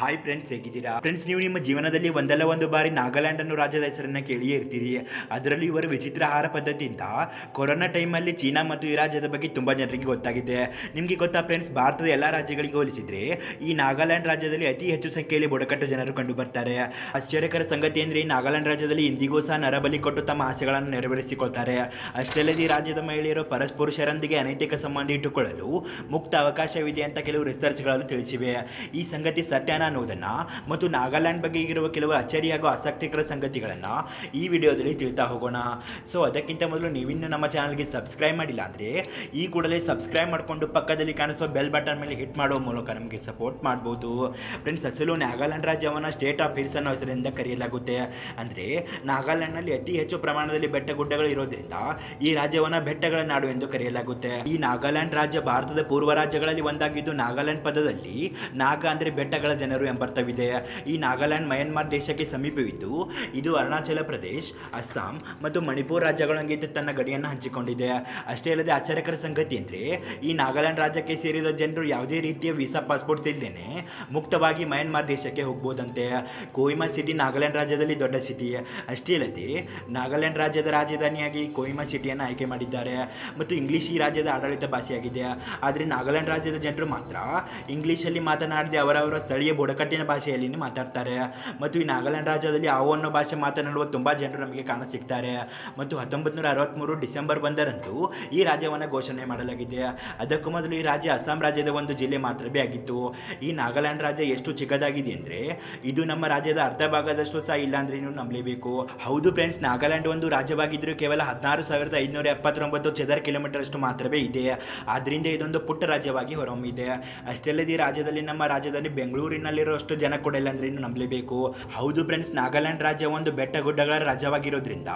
Hi friends, ಹೇಗಿದ್ದೀರಾ friends? ನೀವು ನಿಮ್ಮ ಜೀವನದಲ್ಲಿ ಒಂದಲ್ಲ ಒಂದು ಬಾರಿ ನಾಗಾಲ್ಯಾಂಡ್ ಅನ್ನೋ ರಾಜ್ಯದ ಹೆಸರನ್ನು ಕೇಳಿಯೇ ಇರ್ತೀರಿ. ಅದರಲ್ಲಿ ಇವರ ವಿಚಿತ್ರ ಆಹಾರ ಪದ್ಧತಿಯಿಂದ ಕೊರೋನಾ ಟೈಮಲ್ಲಿ ಚೀನಾ ಮತ್ತು ಈ ರಾಜ್ಯದ ಬಗ್ಗೆ ತುಂಬ ಜನರಿಗೆ ಗೊತ್ತಾಗಿದೆ. ನಿಮಗೆ ಗೊತ್ತಾ ಫ್ರೆಂಡ್ಸ್, ಭಾರತದ ಎಲ್ಲ ರಾಜ್ಯಗಳಿಗೆ ಹೋಲಿಸಿದರೆ ಈ ನಾಗಾಲ್ಯಾಂಡ್ ರಾಜ್ಯದಲ್ಲಿ ಅತಿ ಹೆಚ್ಚು ಸಂಖ್ಯೆಯಲ್ಲಿ ಬುಡಕಟ್ಟು ಜನರು ಕಂಡು ಬರ್ತಾರೆ. ಆಶ್ಚರ್ಯಕರ ಸಂಗತಿ ಅಂದರೆ ಈ ನಾಗಾಲ್ಯಾಂಡ್ ರಾಜ್ಯದಲ್ಲಿ ಇಂದಿಗೂ ಸಹ ನರಬಲಿ ಕೊಟ್ಟು ತಮ್ಮ ಆಸೆಗಳನ್ನು ನೆರವೇರಿಸಿಕೊಳ್ತಾರೆ. ಅಷ್ಟೇ ಅಲ್ಲದೆ ಈ ರಾಜ್ಯದ ಮಹಿಳೆಯರು ಪರಸ್ಪುರುಷರೊಂದಿಗೆ ಅನೈತಿಕ ಸಂಬಂಧ ಇಟ್ಟುಕೊಳ್ಳಲು ಮುಕ್ತ ಅವಕಾಶವಿದೆ ಅಂತ ಕೆಲವು ರಿಸರ್ಚ್ಗಳು ತಿಳಿಸಿವೆ. ಈ ಸಂಗತಿ ಸತ್ಯನ ಅನ್ನೋದನ್ನು ಮತ್ತು ನಾಗಾಲ್ಯಾಂಡ್ ಬಗ್ಗೆ ಇರುವ ಕೆಲವು ಅಚ್ಚರಿ ಹಾಗೂ ಆಸಕ್ತಿಕರ ಸಂಗತಿಗಳನ್ನು ಈ ವಿಡಿಯೋದಲ್ಲಿ ತಿಳಿತಾ ಹೋಗೋಣ. ಸೊ ಅದಕ್ಕಿಂತ ಮೊದಲು ನೀವಿನ್ನೂ ನಮ್ಮ ಚಾನಲ್ಗೆ ಸಬ್ಸ್ಕ್ರೈಬ್ ಮಾಡಿಲ್ಲ ಅಂದರೆ ಈ ಕೂಡಲೇ ಸಬ್ಸ್ಕ್ರೈಬ್ ಮಾಡಿಕೊಂಡು ಪಕ್ಕದಲ್ಲಿ ಕಾಣಿಸುವ ಬೆಲ್ ಬಟನ್ ಮೇಲೆ ಹಿಟ್ ಮಾಡುವ ಮೂಲಕ ನಮಗೆ ಸಪೋರ್ಟ್ ಮಾಡ್ಬೋದು. ಫ್ರೆಂಡ್ಸ್, ಅಸಲು ನಾಗಾಲ್ಯಾಂಡ್ ರಾಜ್ಯವನ್ನು ಸ್ಟೇಟ್ ಆಫ್ ಹಿಲ್ಸ್ ಅನ್ನೋ ಹೆಸರಿಂದ ಕರೆಯಲಾಗುತ್ತೆ. ಅಂದರೆ ನಾಗಾಲ್ಯಾಂಡ್ನಲ್ಲಿ ಅತಿ ಹೆಚ್ಚು ಪ್ರಮಾಣದಲ್ಲಿ ಬೆಟ್ಟಗುಡ್ಡಗಳು ಇರೋದ್ರಿಂದ ಈ ರಾಜ್ಯವನ್ನು ಬೆಟ್ಟಗಳ ನಾಡು ಎಂದು ಕರೆಯಲಾಗುತ್ತೆ. ಈ ನಾಗಾಲ್ಯಾಂಡ್ ರಾಜ್ಯ ಭಾರತದ ಪೂರ್ವ ರಾಜ್ಯಗಳಲ್ಲಿ ಒಂದಾಗಿದ್ದು ನಾಗಾಲ್ಯಾಂಡ್ ಪದದಲ್ಲಿ ನಾಗ ಅಂದರೆ ಬೆಟ್ಟಗಳ ಜನರು ಎಂಬರ್ಥವಿದೆ. ಈ ನಾಗಾಲ್ಯಾಂಡ್ ಮಯನ್ಮಾರ್ ದೇಶಕ್ಕೆ ಸಮೀಪವಿದ್ದು ಇದು ಅರುಣಾಚಲ ಪ್ರದೇಶ್, ಅಸ್ಸಾಂ ಮತ್ತು ಮಣಿಪುರ ರಾಜ್ಯಗಳೊಂದಿಗೆ ತನ್ನ ಗಡಿಯನ್ನು ಹಂಚಿಕೊಂಡಿದೆ. ಅಷ್ಟೇ ಅಲ್ಲದೆ ಆಶ್ಚರ್ಯಕರ ಸಂಗತಿ ಅಂದರೆ ಈ ನಾಗಾಲ್ಯಾಂಡ್ ರಾಜ್ಯಕ್ಕೆ ಸೇರಿದ ಜನರು ಯಾವುದೇ ರೀತಿಯ ವೀಸಾ ಪಾಸ್ಪೋರ್ಟ್ಸ್ ಇಲ್ಲದೇನೆ ಮುಕ್ತವಾಗಿ ಮಯನ್ಮಾರ್ ದೇಶಕ್ಕೆ ಹೋಗ್ಬೋದಂತೆ. ಕೊಹಿಮಾ ಸಿಟಿ ನಾಗಾಲ್ಯಾಂಡ್ ರಾಜ್ಯದಲ್ಲಿ ದೊಡ್ಡ ಸಿಟಿ. ಅಷ್ಟೇ ಅಲ್ಲದೆ ನಾಗಾಲ್ಯಾಂಡ್ ರಾಜ್ಯದ ರಾಜಧಾನಿಯಾಗಿ ಕೊಹಿಮಾ ಸಿಟಿಯನ್ನು ಆಯ್ಕೆ ಮಾಡಿದ್ದಾರೆ ಮತ್ತು ಇಂಗ್ಲಿಷ್ ಈ ರಾಜ್ಯದ ಆಡಳಿತ ಭಾಷೆಯಾಗಿದೆ. ಆದರೆ ನಾಗಾಲ್ಯಾಂಡ್ ರಾಜ್ಯದ ಜನರು ಮಾತ್ರ ಇಂಗ್ಲಿಷಲ್ಲಿ ಮಾತನಾಡದೆ ಅವರವರ ಸ್ಥಳೀಯ ಬುಡಕಟ್ಟಿನ ಭಾಷೆಯಲ್ಲಿ ಮಾತಾಡ್ತಾರೆ. ಮತ್ತು ಈ ನಾಗಾಲ್ಯಾಂಡ್ ರಾಜ್ಯದಲ್ಲಿ ಆವೋ ಅನ್ನೋ ಭಾಷೆ ಮಾತನಾಡುವ ತುಂಬ ಜನರು ನಮಗೆ ಕಾಣಸಿಗ್ತಾರೆ. ಮತ್ತು 1963 ಡಿಸೆಂಬರ್ 1ರಂದು ಈ ರಾಜ್ಯವನ್ನು ಘೋಷಣೆ ಮಾಡಲಾಗಿದೆ. ಅದಕ್ಕೂ ಮೊದಲು ಈ ರಾಜ್ಯ ಅಸ್ಸಾಂ ರಾಜ್ಯದ ಒಂದು ಜಿಲ್ಲೆ ಮಾತ್ರವೇ ಆಗಿತ್ತು. ಈ ನಾಗಾಲ್ಯಾಂಡ್ ರಾಜ್ಯ ಎಷ್ಟು ಚಿಕ್ಕದಾಗಿದೆ ಅಂದರೆ ಇದು ನಮ್ಮ ರಾಜ್ಯದ ಅರ್ಧ ಭಾಗದಷ್ಟು ಸಹ ಇಲ್ಲ ಅಂದರೆ ನೀವು ನಂಬಲೇಬೇಕು. ಹೌದು ಫ್ರೆಂಡ್ಸ್, ನಾಗಾಲ್ಯಾಂಡ್ ಒಂದು ರಾಜ್ಯವಾಗಿದ್ದರೂ ಕೇವಲ 16,579 ಚದರ ಕಿಲೋಮೀಟರ್ ಅಷ್ಟು ಮಾತ್ರವೇ ಇದೆ. ಆದ್ದರಿಂದ ಇದೊಂದು ಪುಟ್ಟ ರಾಜ್ಯವಾಗಿ ಹೊರಹೊಮ್ಮಿದೆ. ಅಷ್ಟೇ ಅಲ್ಲದೆ ಈ ರಾಜ್ಯದಲ್ಲಿ ನಮ್ಮ ರಾಜ್ಯದಲ್ಲಿ ಬೆಂಗಳೂರಿನಲ್ಲಿರುವಷ್ಟು ಜನ ಕೂಡ ಇಲ್ಲ ಅಂದರೆ ಇನ್ನು ನಂಬಲೇಬೇಕು. ಹೌದು ಫ್ರೆಂಡ್ಸ್, ನಾಗಾಲ್ಯಾಂಡ್ ರಾಜ್ಯ ಒಂದು ಬೆಟ್ಟಗುಡ್ಡಗಳ ರಾಜ್ಯವಾಗಿರೋದ್ರಿಂದ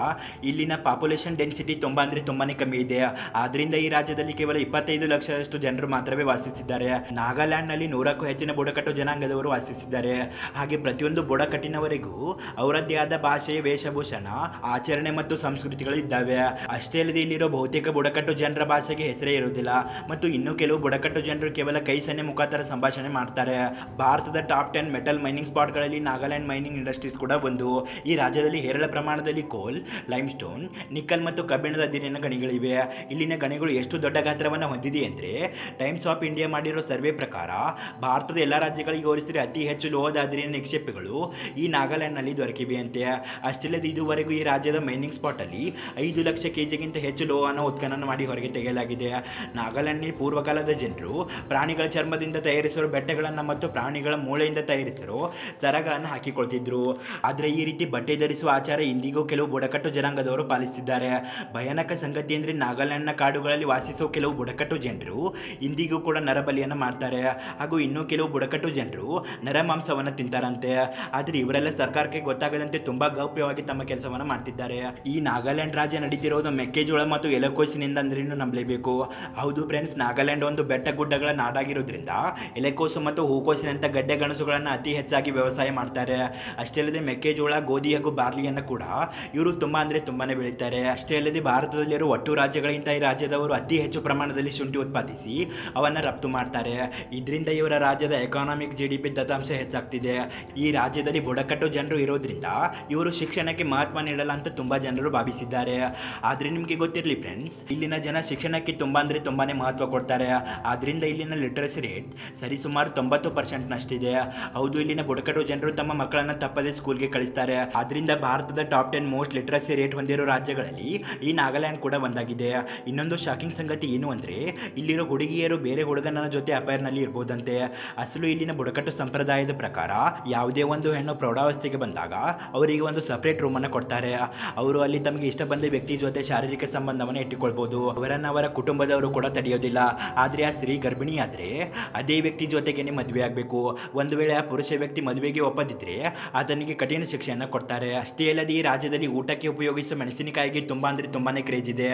ಇಲ್ಲಿನ ಪಾಪ್ಯುಲೇಷನ್ ಡೆನ್ಸಿಟಿ ತುಂಬಾನೇ ಕಮ್ಮಿ ಇದೆ. ಆದ್ರಿಂದ ಈ ರಾಜ್ಯದಲ್ಲಿ ಕೇವಲ 25 ಲಕ್ಷದಷ್ಟು ಜನರು ಮಾತ್ರವೇ ವಾಸಿಸಿದ್ದಾರೆ. ನಾಗಾಲ್ಯಾಂಡ್ನಲ್ಲಿ 100ಕ್ಕೂ ಹೆಚ್ಚಿನ ಬುಡಕಟ್ಟು ಜನಾಂಗದವರು ವಾಸಿಸಿದ್ದಾರೆ. ಹಾಗೆ ಪ್ರತಿಯೊಂದು ಬುಡಕಟ್ಟಿನವರೆಗೂ ಅವರದ್ದೇ ಆದ ಭಾಷೆ, ವೇಷಭೂಷಣ, ಆಚರಣೆ ಮತ್ತು ಸಂಸ್ಕೃತಿಗಳು ಇದ್ದಾವೆ. ಅಷ್ಟೇ ಅಲ್ಲದೆ ಇಲ್ಲಿರೋ ಬಹುತೇಕ ಬುಡಕಟ್ಟು ಜನರ ಭಾಷೆಗೆ ಹೆಸರೇ ಇರುವುದಿಲ್ಲ ಮತ್ತು ಇನ್ನು ಕೆಲವು ಬುಡಕಟ್ಟು ಜನರು ಕೇವಲ ಕೈ ಸನ್ನೆ ಮುಖಾಂತರ ಸಂಭಾಷಣೆ ಮಾಡ್ತಾರೆ. ಭಾರತದ ಟಾಪ್ 10 ಮೆಟಲ್ ಮೈನಿಂಗ್ ಸ್ಪಾಟ್ಗಳಲ್ಲಿ ನಾಗಾಲ್ಯಾಂಡ್ ಮೈನಿಂಗ್ ಇಂಡಸ್ಟ್ರೀಸ್ ಕೂಡ ಒಂದು. ಈ ರಾಜ್ಯದಲ್ಲಿ ಹೇರಳ ಪ್ರಮಾಣದಲ್ಲಿ ಕೋಲ್, ಲೈಮ್ಸ್ಟೋನ್, ನಿಕ್ಕಲ್ ಮತ್ತು ಕಬ್ಬಿಣದ ಅದಿರಿನ ಗಣಿಗಳಿವೆ. ಇಲ್ಲಿನ ಗಣಿಗಳು ಎಷ್ಟು ದೊಡ್ಡ ಗಾತ್ರವನ್ನು ಹೊಂದಿದೆ ಅಂದರೆ ಟೈಮ್ಸ್ ಆಫ್ ಇಂಡಿಯಾ ಮಾಡಿರೋ ಸರ್ವೆ ಪ್ರಕಾರ ಭಾರತದ ಎಲ್ಲ ರಾಜ್ಯಗಳಿಗೆ ಹೋಲಿಸಿದರೆ ಅತಿ ಹೆಚ್ಚು ಲೋಹದ ಅದಿರಿನ ನಿಕ್ಷೇಪಗಳು ಈ ನಾಗಾಲ್ಯಾಂಡ್ನಲ್ಲಿ ದೊರಕಿವೆ ಅಂತೆ. ಅಷ್ಟಿಲ್ಲದೆ ಇದುವರೆಗೂ ಈ ರಾಜ್ಯದ ಮೈನಿಂಗ್ ಸ್ಪಾಟಲ್ಲಿ 5 ಲಕ್ಷ ಕೆಜಿಗಿಂತ ಹೆಚ್ಚು ಲೋಹವನ್ನು ಉತ್ಖನನ ಮಾಡಿ ಹೊರಗೆ ತೆಗೆಯಲಾಗಿದೆ. ನಾಗಾಲ್ಯಾಂಡ್ನ ಪೂರ್ವಕಾಲದ ಜನರು ಪ್ರಾಣಿಗಳ ಚರ್ಮದಿಂದ ತಯಾರಿಸಿರೋ ಬೆಟ್ಟಗಳನ್ನು ಮತ್ತು ಪ್ರಾಣಿಗಳ ಮೂಳೆಯಿಂದ ತಯಾರಿಸಿರೋ ಸರಗಳನ್ನು ಹಾಕಿಕೊಳ್ತಿದ್ರು. ಆದರೆ ಈ ರೀತಿ ಬಟ್ಟೆ ಧರಿಸುವ ಆಚಾರ ಇಂದಿಗೂ ಕೆಲವು ಬುಡಕಟ್ಟು ಜನಾಂಗದವರು ಪಾಲಿಸುತ್ತಿದ್ದಾರೆ. ಭಯಾನಕ ಸಂಗತಿ ಅಂದರೆ ನಾಗಾಲ್ಯಾಂಡ್ನ ಕಾಡುಗಳಲ್ಲಿ ವಾಸಿಸುವ ಕೆಲವು ಬುಡಕಟ್ಟು ಜನರು ಇಂದಿಗೂ ಕೂಡ ನರಬಲಿಯನ್ನು ಮಾಡ್ತಾರೆ. ಹಾಗೂ ಇನ್ನೂ ಕೆಲವು ಬುಡಕಟ್ಟು ಜನರು ನರಮಾಂಸವನ್ನು ತಿಂತಾರಂತೆ. ಆದರೆ ಇವರೆಲ್ಲ ಸರ್ಕಾರಕ್ಕೆ ಗೊತ್ತಾಗದಂತೆ ತುಂಬಾ ಗೌಪ್ಯವಾಗಿ ತಮ್ಮ ಕೆಲಸವನ್ನು ಮಾಡ್ತಿದ್ದಾರೆ. ಈ ನಾಗಾಲ್ಯಾಂಡ್ ರಾಜ್ಯ ನಡೀತಿರೋದು ಮೆಕ್ಕೆಜೋಳ ಮತ್ತು ಎಲೆಕೋಸಿನಿಂದ ಅಂದ್ರೆ ನಂಬಲೇಬೇಕು. ಹೌದು ಫ್ರೆಂಡ್ಸ್, ನಾಗಾಲ್ಯಾಂಡ್ ಒಂದು ಬೆಟ್ಟ ಗುಡ್ಡಗಳ ನಾಡಾಗಿರೋದ್ರಿಂದ ಎಲೆಕೋಸು ಮತ್ತು ಹೂಕೋಸಿನಂಥ ಗಡ್ಡೆ ಗೆಣಸುಗಳನ್ನು ಅತಿ ಹೆಚ್ಚಾಗಿ ವ್ಯವಸಾಯ ಮಾಡ್ತಾರೆ. ಅಷ್ಟೇ ಅಲ್ಲದೆ ಮೆಕ್ಕೆಜೋಳ, ಗೋಧಿ ಹಾಗೂ ಬಾರ್ಲಿಯನ್ನು ಕೂಡ ಇವರು ತುಂಬಾನೇ ಬೆಳೀತಾರೆ. ಅಷ್ಟೇ ಅಲ್ಲದೆ ಭಾರತದಲ್ಲಿರುವ ಒಟ್ಟು ರಾಜ್ಯಗಳಿಗಿಂತ ಈ ರಾಜ್ಯದವರು ಅತಿ ಹೆಚ್ಚು ಪ್ರಮಾಣದಲ್ಲಿ ಶುಂಠಿ ಉತ್ಪಾದಿಸಿ ಅವನ್ನು ರಫ್ತು ಮಾಡ್ತಾರೆ. ಇದರಿಂದ ಇವರ ರಾಜ್ಯದ ಎಕಾನಾಮಿಕ್ GDP ದತ್ತಾಂಶ ಹೆಚ್ಚಾಗ್ತಿದೆ. ಈ ರಾಜ್ಯದಲ್ಲಿ ಬುಡಕಟ್ಟು ಜನರು ಇರೋದ್ರಿಂದ ಇವರು ಶಿಕ್ಷಣಕ್ಕೆ ಮಹತ್ವ ನೀಡಲ್ಲ ಅಂತ ತುಂಬಾ ಜನರು ಭಾವಿಸಿದ್ದಾರೆ. ಆದರೆ ನಿಮಗೆ ಗೊತ್ತಿರಲಿ ಫ್ರೆಂಡ್ಸ್, ಇಲ್ಲಿನ ಜನ ಶಿಕ್ಷಣಕ್ಕೆ ತುಂಬಾನೇ ಮಹತ್ವ ಕೊಡ್ತಾರೆ. ಆದ್ರಿಂದ ಇಲ್ಲಿನ ಲಿಟರಸಿ ರೇಟ್ ಸರಿಸುಮಾರು 90% ನಷ್ಟಿದೆ. ಹೌದು, ಇಲ್ಲಿನ ಬುಡಕಟ್ಟು ಜನರು ತಮ್ಮ ಮಕ್ಕಳನ್ನು ತಪ್ಪದೆ ಸ್ಕೂಲ್ಗೆ ಕಳಿಸ್ತಾರೆ. ಆದ್ರಿಂದ ಭಾರತದ ಟಾಪ್ 10 ಮೋಸ್ಟ್ ಲಿಟರಸಿ ರೇಟ್ ಹೊಂದಿರೋ ರಾಜ್ಯಗಳಲ್ಲಿ ಈ ನಾಗಾಲ್ಯಾಂಡ್ ಕೂಡ ಒಂದಾಗಿದೆ. ಇನ್ನೊಂದು ಶಾಕಿಂಗ್ ಸಂಗತಿ ಏನು ಅಂದರೆ ಇಲ್ಲಿರೋ ಹುಡುಗಿಯರು ಬೇರೆ ಹುಡುಗನ ಜೊತೆ ಅಫೈರ್ನಲ್ಲಿ ಇರ್ಬೋದಂತೆ. ಅಸಲು ಇಲ್ಲಿನ ಬುಡಕಟ್ಟು ಸಂಪ್ರದಾಯದ ಪ್ರಕಾರ ಯಾವುದೇ ಒಂದು ಹೆಣ್ಣು ಪ್ರೌಢಾವಸ್ಥೆಗೆ ಬಂದಾಗ ಅವರಿಗೆ ಒಂದು ಸಪರೇಟ್ ರೂಮನ್ನು ಕೊಡ್ತಾರೆ. ಅವರು ಅಲ್ಲಿ ತಮಗೆ ಇಷ್ಟ ಬಂದ ವ್ಯಕ್ತಿ ಜೊತೆ ಶಾರೀರಿಕ ಸಂಬಂಧವನ್ನು ಇಟ್ಟುಕೊಳ್ಬೋದು. ಅವರನ್ನು ಅವರ ಕುಟುಂಬದವರು ಕೂಡ ತಡೆಯೋದಿಲ್ಲ. ಆದರೆ ಆ ಸ್ತ್ರೀ ಗರ್ಭಿಣಿಯಾದರೆ ಅದೇ ವ್ಯಕ್ತಿ ಜೊತೆಗೇನೆ ಮದುವೆ ಆಗಬೇಕು. ಒಂದು ವೇಳೆ ಆ ಪುರುಷ ವ್ಯಕ್ತಿ ಮದುವೆಗೆ ಒಪ್ಪದಿದ್ದರೆ ಆತನಿಗೆ ಕಠಿಣ ಶಿಕ್ಷೆಯನ್ನು ಕೊಡ್ತಾರೆ. ಅಷ್ಟೇ ಅಲ್ಲದೆ ಈ ರಾಜ್ಯದಲ್ಲಿ ಊಟಕ್ಕೆ ಉಪಯೋಗಿಸುವ ಮೆಣಸಿನಕಾಯಿಗೆ ತುಂಬಾನೇ ಕ್ರೇಜ್ ಇದೆ.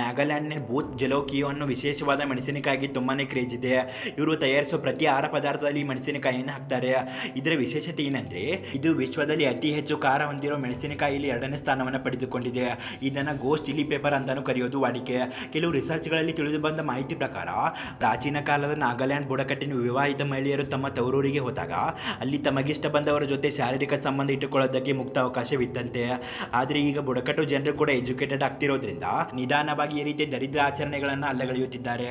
ನಾಗಾಲ್ಯಾಂಡ್ನ ಬೂತ್ ಜಲೋಕಿಯೋ ಅನ್ನೋ ವಿಶೇಷವಾದ ಮೆಣಸಿನಕಾಯಿಗೆ ತುಂಬಾನೇ ಕ್ರೇಜ್ ಇದೆ. ಇವರು ತಯಾರಿಸುವ ಪ್ರತಿ ಆಹಾರ ಪದಾರ್ಥದಲ್ಲಿ ಮೆಣಸಿನಕಾಯಿಯನ್ನು ಹಾಕ್ತಾರೆ. ಇದರ ವಿಶೇಷತೆ ಏನಂದರೆ ಇದು ವಿಶ್ವದಲ್ಲಿ ಅತಿ ಹೆಚ್ಚು ಖಾರ ಹೊಂದಿರೋ ಮೆಣಸಿನಕಾಯಿಯಲ್ಲಿ 2ನೇ ಸ್ಥಾನವನ್ನು ಪಡೆದುಕೊಂಡಿದೆ. ಇದನ್ನು ಗೋಸ್ಟ್ ಚಿಲ್ಲಿ ಪೇಪರ್ ಅಂತಾನೂ ಕರೆಯೋದು ವಾಡಿಕೆ. ಕೆಲವು ರಿಸರ್ಚ್ಗಳಲ್ಲಿ ತಿಳಿದು ಬಂದ ಮಾಹಿತಿ ಪ್ರಕಾರ ಪ್ರಾಚೀನ ಕಾಲದ ನಾಗಾಲ್ಯಾಂಡ್ ಬುಡಕಟ್ಟಿನ ವಿವಾಹಿತ ಮಹಿಳೆಯರು ತಮ್ಮ ತವರೂರಿಗೆ ಹೋದಾಗ ಅಲ್ಲಿ ತಮಗಿಷ್ಟ ಬಂದವರ ಜೊತೆ ಶಾರೀರಿಕ ಸಂಬಂಧ ಇಟ್ಟುಕೊಳ್ಳೋದಕ್ಕೆ ಮುಕ್ತ ಅವಕಾಶವಿದ್ದಂತೆ. ಆದರೆ ಈಗ ಬುಡಕಟ್ಟು ಜನರು ಕೂಡ ಎಜುಕೇಟೆಡ್ ಆಗ್ತಿರೋದ್ರಿಂದ ನಿಧಾನವಾಗಿ ಈ ರೀತಿ ದರಿದ್ರ ಆಚರಣೆಗಳನ್ನು ಅಲ್ಲಗಳೆಯುತ್ತಿದ್ದಾರೆ.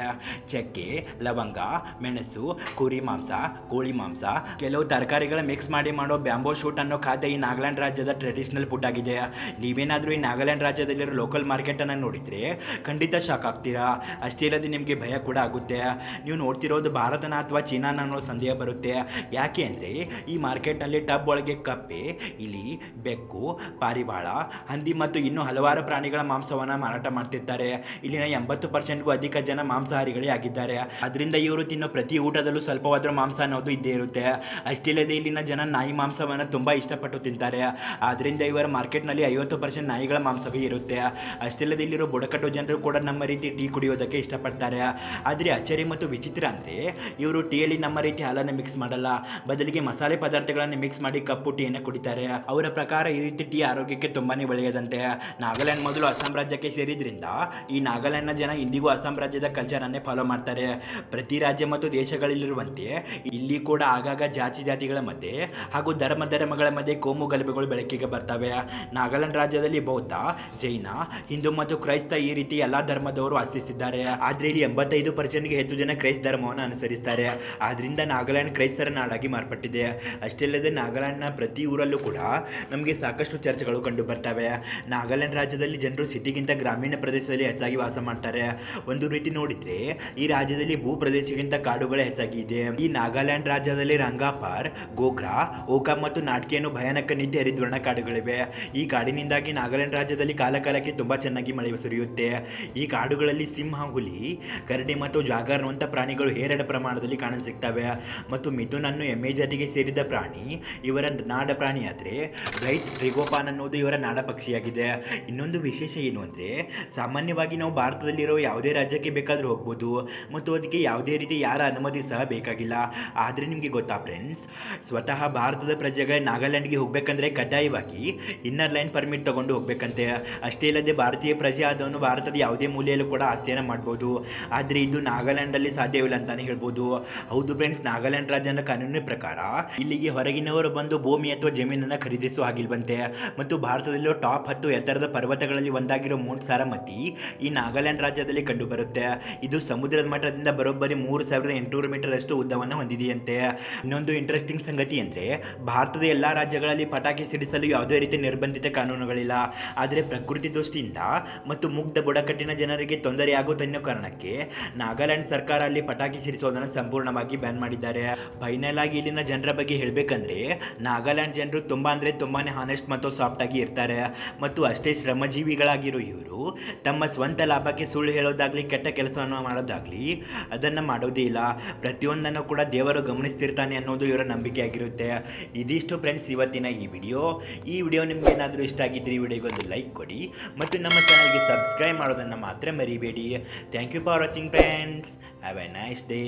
ಚಕ್ಕೆ, ಲವಂಗ, ಮೆಣಸು, ಕುರಿ ಮಾಂಸ, ಕೋಳಿ ಮಾಂಸ, ಕೆಲವು ತರಕಾರಿಗಳ ಮಿಕ್ಸ್ ಮಾಡಿ ಮಾಡೋ ಬ್ಯಾಂಬೋ ಶೂಟ್ ಅನ್ನೋ ಖಾದ್ಯ ಈ ನಾಗಾಲ್ಯಾಂಡ್ ರಾಜ್ಯದ ಟ್ರೆಡಿಷನಲ್ ಫುಡ್ ಆಗಿದೆ. ನೀವೇನಾದರೂ ಈ ನಾಗಾಲ್ಯಾಂಡ್ ರಾಜ್ಯದಲ್ಲಿರೋ ಲೋಕಲ್ ಮಾರ್ಕೆಟನ್ನು ನೋಡಿದರೆ ಖಂಡಿತ ಶಾಕ್ ಆಗ್ತೀರಾ. ಅಷ್ಟೇ ಇಲ್ಲದೆ ನಿಮಗೆ ಭಯ ಕೂಡ ಆಗುತ್ತೆ. ನೀವು ನೋಡ್ತಿರೋದು ಭಾರತನ ಅಥವಾ ಚೀನಾನ ಅನ್ನೋ ಸಂದೇಹ ಬರುತ್ತೆ. ಯಾಕೆ ಅಂದರೆ ಈ ಮಾರ್ಕೆಟ್ನಲ್ಲಿ ಟಬ್ ಒಳಗೆ ಕಪ್ಪೆ, ಇಲಿ, ಬೆಕ್ಕು, ಪಾರಿವಾಳ, ಹಂದಿ ಮತ್ತು ಇನ್ನೂ ಹಲವಾರು ಪ್ರಾಣಿಗಳ ಮಾಂಸವನ್ನು ಮಾರಾಟ ಮಾಡ್ತಿರ್ತಾರೆ. ಇಲ್ಲಿನ 80%ಗೂ ಅಧಿಕ ಜನ ಮಾಂಸಾಹಾರಿಗಳೇ ಆಗಿದ್ದಾರೆ. ಅದರಿಂದ ಇವರು ತಿನ್ನೋ ಪ್ರತಿ ಊಟದಲ್ಲೂ ಸ್ವಲ್ಪವಾದರೂ ಮಾಂಸ ಅನ್ನೋದು ಇದ್ದೇ ಇರುತ್ತೆ. ಅಷ್ಟಿಲ್ಲದೆ ಇಲ್ಲಿನ ಜನ ನಾಯಿ ಮಾಂಸವನ್ನು ತುಂಬ ಇಷ್ಟಪಟ್ಟು ತಿಂತಾರೆ. ಆದ್ದರಿಂದ ಇವರ ಮಾರ್ಕೆಟ್ನಲ್ಲಿ 50% ನಾಯಿಗಳ ಮಾಂಸವೇ ಇರುತ್ತೆ. ಅಷ್ಟಿಲ್ಲದೆ ಇಲ್ಲಿರೋ ಬುಡಕಟ್ಟು ಜನರು ಕೂಡ ನಮ್ಮ ರೀತಿ ಟೀ ಕುಡಿಯೋದಕ್ಕೆ ಇಷ್ಟಪಡ್ತಾರೆ. ಆದರೆ ಅಚ್ಚರಿ ಮತ್ತು ವಿಚಿತ್ರ ಅಂದರೆ ಇವರು ಟೀಯಲ್ಲಿ ನಮ್ಮ ರೀತಿ ಹಾಲನ್ನು ಮಿಕ್ಸ್ ಮಾಡಲ್ಲ, ಬದಲಿಗೆ ಮಸಾಲೆ ಪದಾರ್ಥಗಳನ್ನು ಮಿಕ್ಸ್ ಮಾಡಿ ಕಪ್ಪು ಟೀಯನ್ನು ಕುಡಿತಾರೆ. ಅವರ ಪ್ರಕಾರ ಈ ರೀತಿ ಟೀ ಆರೋಗ್ಯಕ್ಕೆ ತುಂಬಾನೇ ಒಳ್ಳೆಯದಂತೆ. ನಾಗಾಲ್ಯಾಂಡ್ ಮೊದಲು ಅಸ್ಸಾಂ ರಾಜ್ಯಕ್ಕೆ ಸೇರಿದ್ರಿಂದ ಈ ನಾಗಾಲ್ಯಾಂಡ್ನ ಜನ ಇಂದಿಗೂ ಅಸ್ಸಾಂ ರಾಜ್ಯದ ಕಲ್ಚರನ್ನೇ ಫಾಲೋ ಮಾಡ್ತಾರೆ. ಪ್ರತಿ ರಾಜ್ಯ ಮತ್ತು ದೇಶಗಳಲ್ಲಿರುವಂತೆ ಇಲ್ಲಿ ಕೂಡ ಆಗಾಗ ಜಾತಿಗಳ ಮಧ್ಯೆ ಹಾಗೂ ಧರ್ಮಗಳ ಮಧ್ಯೆ ಕೋಮು ಗಲಭೆಗಳು ಬೆಳಕಿಗೆ ಬರ್ತವೆ. ನಾಗಾಲ್ಯಾಂಡ್ ರಾಜ್ಯದಲ್ಲಿ ಬೌದ್ಧ, ಜೈನ, ಹಿಂದೂ ಮತ್ತು ಕ್ರೈಸ್ತ ಈ ರೀತಿ ಎಲ್ಲ ಧರ್ಮದವರು ವಾಸಿಸಿದ್ದಾರೆ. ಆದರೆ ಇಲ್ಲಿ 85%ಗೆ ಹೆಚ್ಚು ಜನ ಕ್ರೈಸ್ತ ಧರ್ಮವನ್ನು ಅನುಸರಿಸ್ತಾರೆ. ಆದ್ರಿಂದ ನಾಗಾಲ್ಯಾಂಡ್ ಕ್ರೈಸ್ತರ ನಾಡಾಗಿ ಮಾರ್ಪಟ್ಟಿದೆ. ಅಷ್ಟೇ ಅಲ್ಲದೆ ನಾಗಾಲ್ಯಾಂಡ್ನ ಪ್ರತಿ ಊರಲ್ಲೂ ಕೂಡ ನಮಗೆ ಸಾಕಷ್ಟು ಚರ್ಚ್ಗಳು ಕಂಡು ಬರ್ತವೆ. ನಾಗಾಲ್ಯಾಂಡ್ ರಾಜ್ಯದಲ್ಲಿ ಜನರು ಸಿಟಿಗಿಂತ ಗ್ರಾಮೀಣ ಪ್ರದೇಶದಲ್ಲಿ ಹೆಚ್ಚಾಗಿ ವಾಸ ಮಾಡ್ತಾರೆ. ಒಂದು ರೀತಿ ನೋಡಿದ್ರೆ ಈ ರಾಜ್ಯದಲ್ಲಿ ಭೂ ಪ್ರದೇಶಕ್ಕಿಂತ ಕಾಡುಗಳೇ ಹೆಚ್ಚಾಗಿ ಇದೆ. ಈ ನಾಗಾಲ್ಯಾಂಡ್ ರಾಜ್ಯದಲ್ಲಿ ರಂಗಾಪಾರ್, ಗೋಗ್ರಾ, ಓಕಾ ಮತ್ತು ನಾಟ್ಕಿಯನ್ನು ಭಯಾನಕ ನಿತ್ಯ ಹರಿದ್ವರ್ಣ ಕಾಡುಗಳಿವೆ. ಈ ಕಾಡಿನಿಂದಾಗಿ ನಾಗಾಲ್ಯಾಂಡ್ ರಾಜ್ಯದಲ್ಲಿ ಕಾಲಕಾಲಕ್ಕೆ ತುಂಬಾ ಚೆನ್ನಾಗಿ ಮಳೆ ಸುರಿಯುತ್ತೆ. ಈ ಕಾಡುಗಳಲ್ಲಿ ಸಿಂಹ, ಹುಲಿ, ಕರಡಿ ಮತ್ತು ಜಾಗರ್ ಅನ್ನುವಂಥ ಪ್ರಾಣಿಗಳು ಹೇರಳ ಪ್ರಮಾಣದಲ್ಲಿ ಕಾಣಸಿಗ್ತವೆ. ಮತ್ತು ಮಿಥುನ್ ಅನ್ನು ಎಮ್ಮೆ ಜಾತಿಗೆ ಸೇರಿದ ಪ್ರಾಣಿ. ಇವರ ನಾಡ ಪ್ರಾಣಿಯಾದರೆ ಬ್ರೈಟ್ ಟ್ರಿಗೋಪಾನ್ ಅನ್ನೋದು ಇವರ ನಾಡ ಪಕ್ಷಿಯಾಗಿದೆ. ಇನ್ನೊಂದು ವಿಶೇಷ ಏನು ಅಂದರೆ ಸಾಮಾನ್ಯವಾಗಿ ನಾವು ಭಾರತದಲ್ಲಿರೋ ಯಾವುದೇ ರಾಜ್ಯಕ್ಕೆ ಬೇಕಾದರೂ ಹೋಗ್ಬೋದು ಮತ್ತು ಅದಕ್ಕೆ ಯಾವುದೇ ರೀತಿ ಯಾರ ಅನುಮತಿ ಸಹ ಬೇಕಾಗಿಲ್ಲ. ಆದರೆ ನಿಮಗೆ ಗೊತ್ತಾ ಫ್ರೆಂಡ್ಸ್, ಸ್ವತಃ ಭಾರತದ ಪ್ರಜೆಗಳೇ ನಾಗಾಲ್ಯಾಂಡ್ಗೆ ಹೋಗಬೇಕಂದ್ರೆ ಕಡ್ಡಾಯವಾಗಿ ಇನ್ನರ್ ಲೈನ್ ಪರ್ಮಿಟ್ ತಗೊಂಡು ಹೋಗ್ಬೇಕಂತೆ. ಅಷ್ಟೇ ಇಲ್ಲದೆ ಭಾರತೀಯ ಪ್ರಜೆ ಆದವನು ಭಾರತದ ಯಾವುದೇ ಮೂಲೆಯಲ್ಲೂ ಕೂಡ ಆಸ್ತಿಯನ್ನು ಮಾಡ್ಬೋದು. ಆದರೆ ಇದು ನಾಗಾಲ್ಯಾಂಡಲ್ಲಿ ಸಾಧ್ಯವಿಲ್ಲ ಅಂತಾನೆ ಹೇಳ್ಬೋದು. ಹೌದು ಫ್ರೆಂಡ್ಸ್, ನಾಗಾಲ್ಯಾಂಡ್ ರಾಜ್ಯದ ಕಾನೂನಿನ ಪ್ರಕಾರ ಇಲ್ಲಿಗೆ ಹೊರಗಿನವರು ಬಂದು ಭೂಮಿ ಅಥವಾ ಜಮೀನನ್ನು ಖರೀದಿಸುವ ಹಾಗಿಲ್ವಂತೆ. ಮತ್ತು ಭಾರತದಲ್ಲಿರೋ ಟಾಪ್ 10 ಎತ್ತರದ ಪರ್ವತಗಳಲ್ಲಿ ಒಂದಾಗಿರೋ ಮೌಂಟ್ ಸಾರಮತಿ ಈ ನಾಗಾಲ್ಯಾಂಡ್ ರಾಜ್ಯದಲ್ಲಿ ಕಂಡುಬರುತ್ತೆ. ಇದು ಸಮುದ್ರದ ಮಟ್ಟದಿಂದ ಬರೋಬ್ಬರಿ 3800 ಮೀಟರ್ ಅಷ್ಟು ಉದ್ದವನ್ನು ಹೊಂದಿದೆಯಂತೆ. ಇನ್ನೊಂದು ಇಂಟ್ರೆಸ್ಟಿಂಗ್ ಸಂಗತಿ ಅಂದರೆ ಭಾರತದ ಎಲ್ಲ ರಾಜ್ಯಗಳಲ್ಲಿ ಪಟಾಕಿ ಸಿಡಿಸಲು ಯಾವುದೇ ರೀತಿ ನಿರ್ಬಂಧಿತ ಕಾನೂನುಗಳಿಲ್ಲ. ಆದರೆ ಪ್ರಕೃತಿ ದೃಷ್ಟಿಯಿಂದ ಮತ್ತು ಮುಗ್ಧ ಬುಡಕಟ್ಟಿನ ಜನರಿಗೆ ತೊಂದರೆಯಾಗುತ್ತೆ ಅನ್ನೋ ಕಾರಣಕ್ಕೆ ನಾಗಾಲ್ಯಾಂಡ್ ಸರ್ಕಾರ ಅಲ್ಲಿ ಪಟಾಕಿ ಸಿಡಿಸೋದನ್ನು ಸಂಪೂರ್ಣವಾಗಿ ಬ್ಯಾನ್ ಮಾಡಿದ್ದಾರೆ. ಫೈನಲ್ ಆಗಿ ಇಲ್ಲಿನ ಜನರ ಬಗ್ಗೆ ಹೇಳಬೇಕಂದ್ರೆ ನಾಗಾಲ್ಯಾಂಡ್ ಜನರು ತುಂಬಾನೇ ಹಾನೆಸ್ಟ್ ಮತ್ತು ಸಾಫ್ಟ್ ಆಗಿ ಇರ್ತಾರೆ. ಮತ್ತು ಅಷ್ಟೇ ಶ್ರಮಜೀವಿಗಳಾಗಿರೋ ಇವರು ತಮ್ಮ ಸ್ವಂತ ಲಾಭಕ್ಕೆ ಸುಳ್ಳು ಹೇಳೋದಾಗ್ಲಿ, ಕೆಟ್ಟ ಕೆಲಸವನ್ನು ಮಾಡೋದಾಗ್ಲಿ ಅದನ್ನು ಮಾಡೋದೇ ಇಲ್ಲ. ಪ್ರತಿಯೊಂದನ್ನು ಕೂಡ ದೇವರು ಗಮನಿಸ್ತಿರ್ತಾನೆ ಅನ್ನೋದು ಇವರ ನಂಬಿಕೆ ಆಗಿರುತ್ತೆ. ಇದಿಷ್ಟು ಫ್ರೆಂಡ್ಸ್ ಇವತ್ತಿನ ಈ ವಿಡಿಯೋ ನಿಮ್ಗೆ ಏನಾದರೂ ಇಷ್ಟ ಆಗಿದ್ರೆ ಈ ವಿಡಿಯೋಗೊಂದು ಲೈಕ್ ಕೊಡಿ ಮತ್ತು ನಮ್ಮ ಚಾನಲ್ಗೆ ಸಬ್ಸ್ಕ್ರೈಬ್ ಮಾಡೋದನ್ನು ಮಾತ್ರ ಮರಿಬೇಡಿ. Thank you for watching friends. Have a nice day.